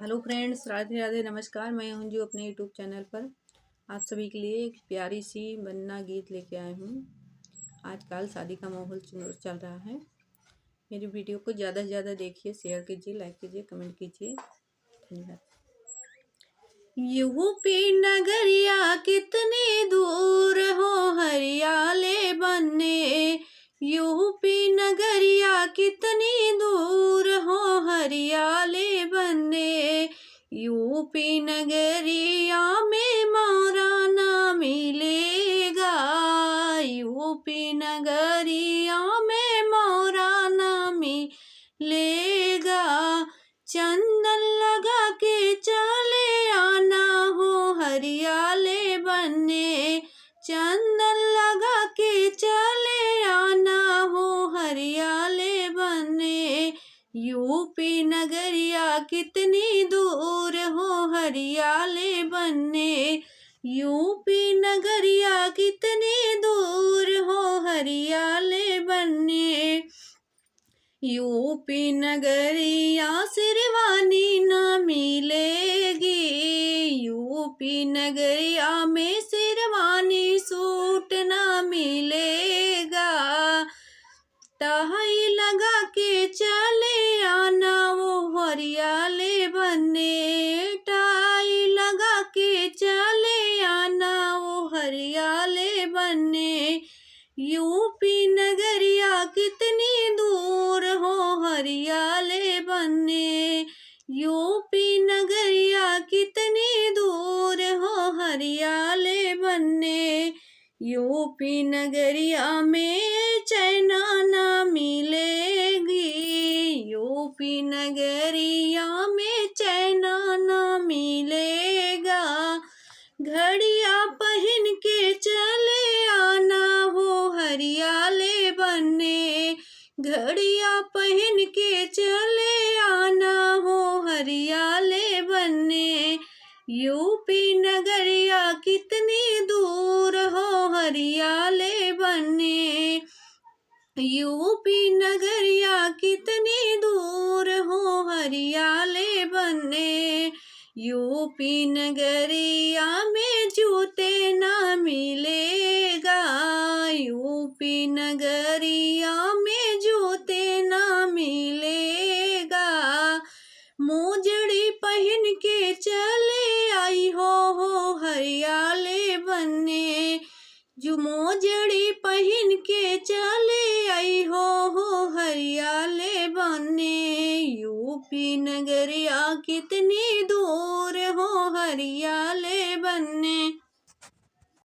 Hello friends, Radhe Radhe, नमस्कार। मैं अंजू अपने यूट्यूब चैनल पर आप सभी के लिए एक प्यारी सी वंदना गीत लेके आई हूँ। आजकल शादी का माहौल चल रहा है। मेरी वीडियो को ज़्यादा से ज़्यादा देखिए, शेयर कीजिए, लाइक कीजिए, कमेंट कीजिए। धन्यवाद। यूपी नगरिया कितनी दूर हो हरियाले बनने, यूपी नगरिया कितनी दूर हो हरियाले बनने, यूपी नगरिया में मोरा ना मिलेगा, यूपी नगरिया में मोरा ना मिलेगा, चंदन लगा के चले आना हो हरियाले बनने, चंदन लगा के चले आना हो हरियाले बनने, यूपी नगरिया कितनी दूर हो हरियाले बनने, यूपी नगरिया कितनी दूर हो हरियाले बनने, यूपी नगरिया सिरवानी न मिलेगी, यूपी नगरिया में सिरवानी सूट न मिलेगा, टाई लगा के चले आना वो हरियाले बनने, टाई लगा के चले आना वो हरियाले बनने, यूपी नगरिया कितनी दूर हो हरियाले बनने, यूपी नगरिया कितनी दूर हो हरियाले बनने, यूपी नगरिया में चैन न मिलेगी, यूपी नगरिया में चैन न मिलेगा, घड़िया पहन के चले आना हो हरियाले बनने, घड़िया पहन के चले आना हो हरियाले बनने, यूपी नगरिया कितनी दूर हो हरियाले बनने, यूपी नगरिया कितनी दूर हो हरियाले बनने, यूपी नगरिया में जूते ना मिलेगा, यूपी नगरिया में जूते ना मिलेगा, मोजड़ी पहन के चले आई हो हरियाले बनने, जो मोजड़ी पहन के चले आई हो हरियाले बनने, यूपी नगरिया कितनी दूर हो हरियाले